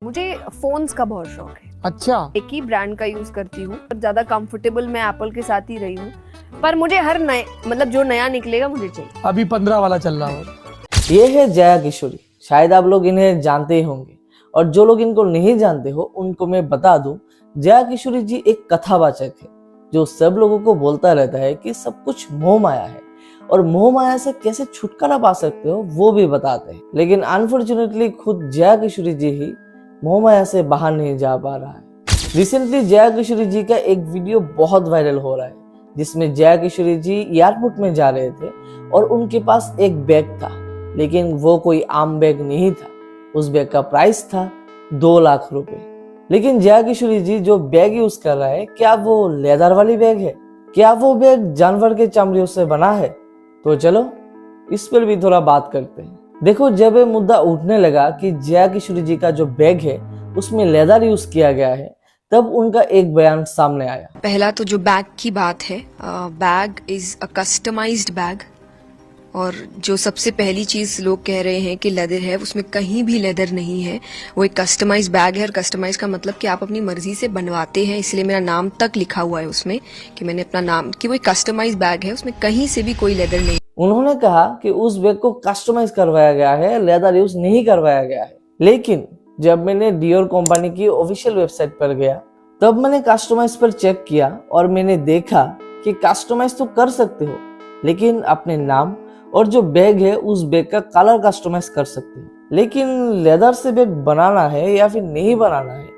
मुझे फोन्स का बहुत शौक है। अच्छा, एक ही ब्रांड का यूज करती हूँ, ज्यादा कंफर्टेबल मैं एप्पल के साथ ही रही हूँ, पर मुझे हर नए मतलब जो नया निकलेगा मुझे चाहिए। अभी 15 वाला चल रहा हो। ये है जया किशोरी। शायद आप लोग इन्हें जानते ही होंगे, और जो लोग इनको नहीं जानते हो उनको मैं बता दूं, जया किशोरी जी एक कथावाचक है जो सब लोगों को बोलता रहता है कि सब कुछ मोह माया है और मोह माया से कैसे छुटकारा पा सकते हो वो भी बताते हैं। लेकिन अनफॉर्चुनेटली खुद जया किशोरी जी ही मोह माया से बाहर नहीं जा पा रहा है। रिसेंटली जया किशोरी जी का एक वीडियो बहुत वायरल हो रहा है जिसमें जया किशोरी जी एयरपोर्ट में जा रहे थे और उनके पास एक बैग था, लेकिन वो कोई आम बैग नहीं था। उस बैग का प्राइस था 2 लाख रुपए। लेकिन जया किशोरी जी जो बैग यूज कर रहा है, क्या वो लेदर वाली बैग है? क्या वो बैग जानवर के चमड़ियों से बना है? तो चलो इस पर भी थोड़ा बात करते हैं। देखो, जब ये मुद्दा उठने लगा कि जया किशोरी जी का जो बैग है उसमें लेदर यूज किया गया है, तब उनका एक बयान सामने आया। पहला तो जो बैग की बात है, bag is a customized bag, और जो सबसे पहली चीज लोग कह रहे हैं कि लेदर है, उसमें कहीं भी लेदर नहीं है। वो एक कस्टमाइज बैग है, और कस्टमाइज का मतलब कि आप अपनी मर्जी से बनवाते हैं, इसलिए मेरा नाम तक लिखा हुआ है उसमें कि मैंने अपना नाम, कि वो एक कस्टमाइज बैग है, उसमें कहीं से भी कोई लेदर नहीं। उन्होंने कहा कि उस बैग को कस्टमाइज करवाया गया है, लेदर यूज नहीं करवाया गया है। लेकिन जब मैंने डियोर कंपनी की ऑफिशियल वेबसाइट पर गया, तब मैंने कस्टमाइज पर चेक किया और मैंने देखा कि कस्टमाइज तो कर सकते हो, लेकिन अपने नाम और जो बैग है उस बैग का कलर कस्टमाइज कर सकते हो। लेकिन लेदर से बैग बनाना है या फिर नहीं बनाना है,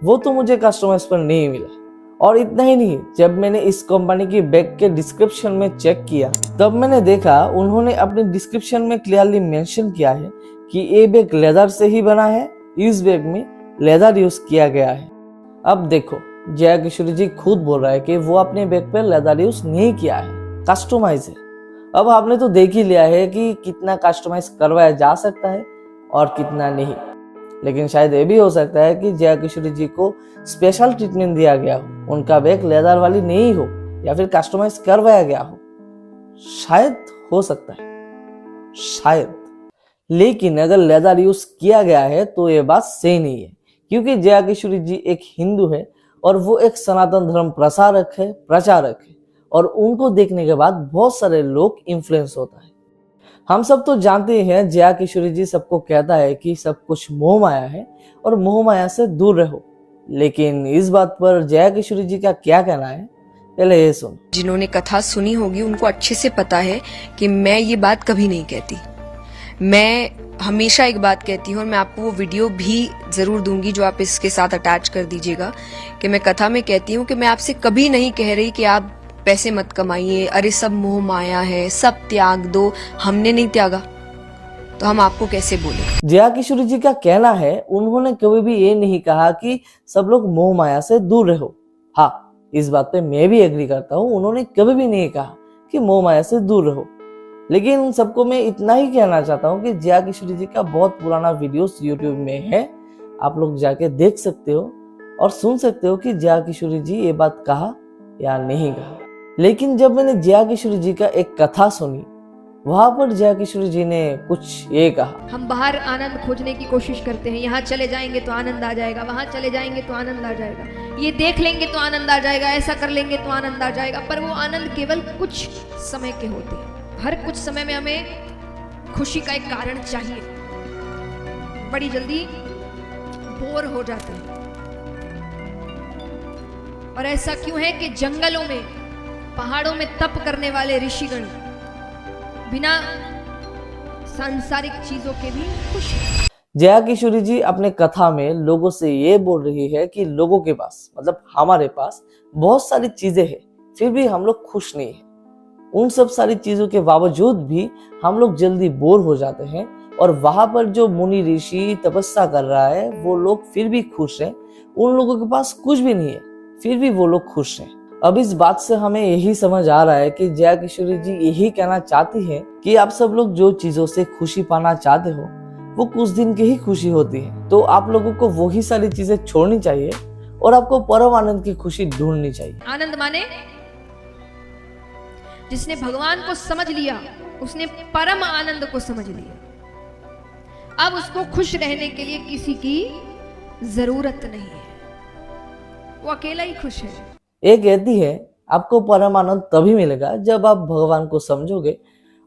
वो तो मुझे कस्टमाइज पर नहीं मिला। और इतना ही नहीं, जब मैंने इस कंपनी की बैग के डिस्क्रिप्शन में चेक किया, तब मैंने देखा उन्होंने अपने डिस्क्रिप्शन में क्लियरली मेंशन किया है कि ये बैग लेदर से ही बना है, इस बैग में लेदर यूज किया गया है। अब देखो, जया किशोरी जी खुद बोल रहा है कि वो अपने बैग पर लेदर यूज नहीं किया है, कस्टमाइज है। अब आपने तो देख ही लिया है कि कितना कस्टमाइज करवाया जा सकता है और कितना नहीं। लेकिन शायद ये भी हो सकता है कि जया किशोरी जी को स्पेशल ट्रीटमेंट दिया गया हो, उनका बैग लेदर वाली नहीं हो या फिर कस्टमाइज करवाया गया हो। शायद हो सकता है, शायद। लेकिन अगर लेदर यूज किया गया है तो ये बात सही नहीं है, क्योंकि जया किशोरी जी एक हिंदू है और वो एक सनातन धर्म प्रचारक है, और उनको देखने के बाद बहुत सारे लोग इन्फ्लुएंस होता है। हम सब तो जानते ही हैं, जया किशोरी जी सबको कहता है कि सब कुछ मोह माया है और मोह माया से दूर रहो। लेकिन इस बात पर जया किशोरी जी का क्या कहना है, पहले ये सुन। जिन्होंने कथा सुनी होगी उनको अच्छे से पता है कि मैं ये बात कभी नहीं कहती। मैं हमेशा एक बात कहती हूँ, और मैं आपको वो वीडियो भी जरूर दूंगी जो आप इसके साथ अटैच कर दीजिएगा, कि मैं कथा में कहती हूँ कि मैं आपसे कभी नहीं कह रही कि आप पैसे मत कमाइए, अरे सब मोह माया है, सब त्याग दो। हमने नहीं त्यागा तो हम आपको कैसे बोले। जया किशोरी जी का कहना है, उन्होंने कभी भी ये नहीं कहा कि सब लोग मोह माया से दूर रहो। हाँ, इस बात पे मैं भी एग्री करता हूँ, उन्होंने कभी भी नहीं कहा कि मोह माया से दूर रहो। लेकिन सबको मैं इतना ही कहना चाहता हूँ कि जया किशोरी जी का बहुत पुराना वीडियोस यूट्यूब में है, आप लोग जाके देख सकते हो और सुन सकते हो कि जया किशोरी जी ये बात कहा या नहीं कहा। लेकिन जब मैंने जया किशोरी जी का एक कथा सुनी, वहां पर जया किशोरी जी ने कुछ ये कहा। हम बाहर आनंद खोजने की कोशिश करते हैं, यहाँ चले जाएंगे तो आनंद आ जाएगा, वहां चले जाएंगे तो आनंद आ जाएगा, ये देख लेंगे तो आनंद आ जाएगा, ऐसा कर लेंगे तो आनंद आ जाएगा। पर वो आनंद केवल कुछ समय के होते हैं। हर कुछ समय में हमें खुशी का एक कारण चाहिए। बड़ी जल्दी बोर हो जाते हैं। और ऐसा क्यों है कि जंगलों में, पहाड़ों में तप करने वाले ऋषिगण बिना सांसारिक चीजों के भी खुश हैं। जया किशोरी जी अपने कथा में लोगों से ये बोल रही है कि लोगों के पास, मतलब हमारे पास बहुत सारी चीजें हैं, फिर भी हम लोग खुश नहीं है। उन सब सारी चीजों के बावजूद भी हम लोग जल्दी बोर हो जाते हैं, और वहां पर जो मुनि ऋषि तपस्या कर रहा है वो लोग फिर भी खुश हैं। उन लोगों के पास कुछ भी नहीं है, फिर भी वो लोग खुश हैं। अब इस बात से हमें यही समझ आ रहा है कि जया किशोरी जी यही कहना चाहती है कि आप सब लोग जो चीजों से खुशी पाना चाहते हो वो कुछ दिन की ही खुशी होती है। तो आप लोगों को वही सारी चीजें छोड़नी चाहिए और आपको परम आनंद की खुशी ढूंढनी चाहिए। आनंद माने जिसने भगवान को समझ लिया, उसने परम आनंद को समझ लिया। अब उसको खुश रहने के लिए किसी की जरूरत नहीं है, वो अकेला ही खुश है। ये कहती है आपको परम आनंद तभी मिलेगा जब आप भगवान को समझोगे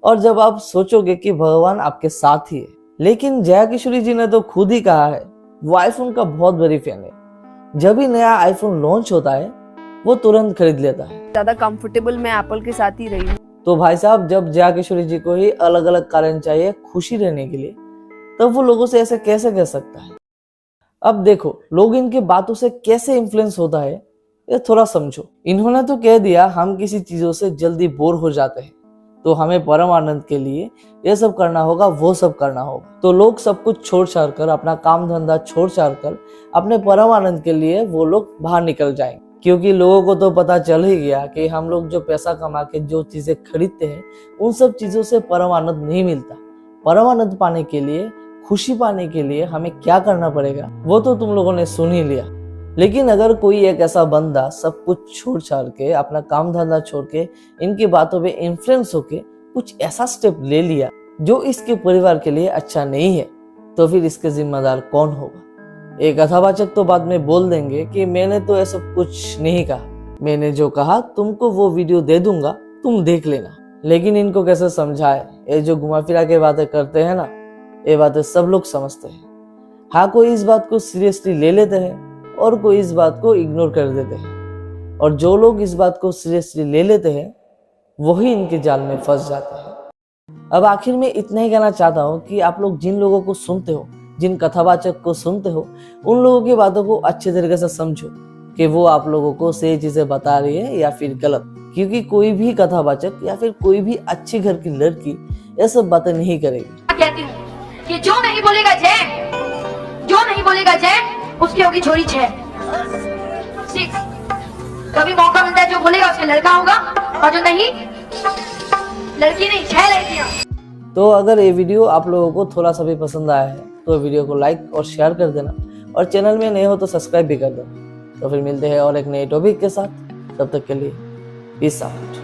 और जब आप सोचोगे कि भगवान आपके साथ ही है। लेकिन जया किशोरी जी ने तो खुद ही कहा है वो आईफोन का बहुत बड़ी फैन है। जब भी नया आईफोन लॉन्च होता है वो तुरंत खरीद लेता है। ज्यादा कंफर्टेबल मैं एप्पल के साथ ही रही हूँ। तो भाई साहब, जब जया किशोरी जी को ही अलग अलग कारण चाहिए खुशी रहने के लिए, तब वो लोगों से ऐसे कैसे कह सकता है। अब देखो लोग इनकी बातों से कैसे इन्फ्लुएंस होता है ये थोड़ा समझो। इन्होंने तो कह दिया हम किसी चीजों से जल्दी बोर हो जाते हैं, तो हमें परम आनंद के लिए ये सब करना होगा, वो सब करना होगा। तो लोग सब कुछ छोड़ छाड़ कर, अपना काम धंधा छोड़ छाड़ कर अपने परम आनंद के लिए वो लोग बाहर निकल जाएंगे। क्योंकि लोगों को तो पता चल ही गया कि हम लोग जो पैसा कमा के जो चीजें खरीदते हैं उन सब चीजों से परम आनंद नहीं मिलता। परम आनंद पाने के लिए, खुशी पाने के लिए हमें क्या करना पड़ेगा वो तो तुम लोगों ने सुन ही लिया। लेकिन अगर कोई एक ऐसा बंदा सब कुछ छोड़ छाड़ के, अपना काम धंधा छोड़ के, इनकी बातों पे इन्फ्लुएंस होके कुछ ऐसा स्टेप ले लिया जो इसके परिवार के लिए अच्छा नहीं है, तो फिर इसके जिम्मेदार कौन होगा। एक कथावाचक तो बाद में बोल देंगे कि मैंने तो ऐसा कुछ नहीं कहा, मैंने जो कहा तुमको वो वीडियो दे दूंगा, तुम देख लेना। लेकिन इनको कैसे समझाए, ये जो घुमा फिरा के बातें करते हैं ना, ये बातें सब लोग समझते हैं। हाँ, कोई इस बात को सीरियसली ले लेते हैं और कोई इस बात को इग्नोर कर देते हैं, और जो लोग इस बात को सीरियसली ले लेते हैं वही इनके जाल में फंस जाते हैं। अब आखिर में इतना ही कहना चाहता हूँ कि आप लोग जिन लोगों को सुनते हो, जिन कथावाचक को सुनते हो, उन लोगों की बातों को अच्छे तरीके से समझो कि वो आप लोगों को सही चीजें बता रही है या फिर गलत। क्योंकि कोई भी कथावाचक या फिर कोई भी अच्छी घर की लड़की ये सब बातें नहीं करेगी। कहती हूँ कि जो नहीं बोलेगा जय, जो नहीं बोलेगा जय उसकी होगी छोरी छह। कभी मौका मिलता है जो बोलेगा उसके लड़का होगा, और जो नहीं, लड़की नहीं, छह लड़कियां। तो अगर ये वीडियो आप लोगों को थोड़ा सा भी पसंद आया है तो वीडियो को लाइक और शेयर कर देना, और चैनल में नए हो तो सब्सक्राइब भी कर देना। तो फिर मिलते हैं और एक नए टॉपिक के साथ, तब तक के लिए पीस आउट।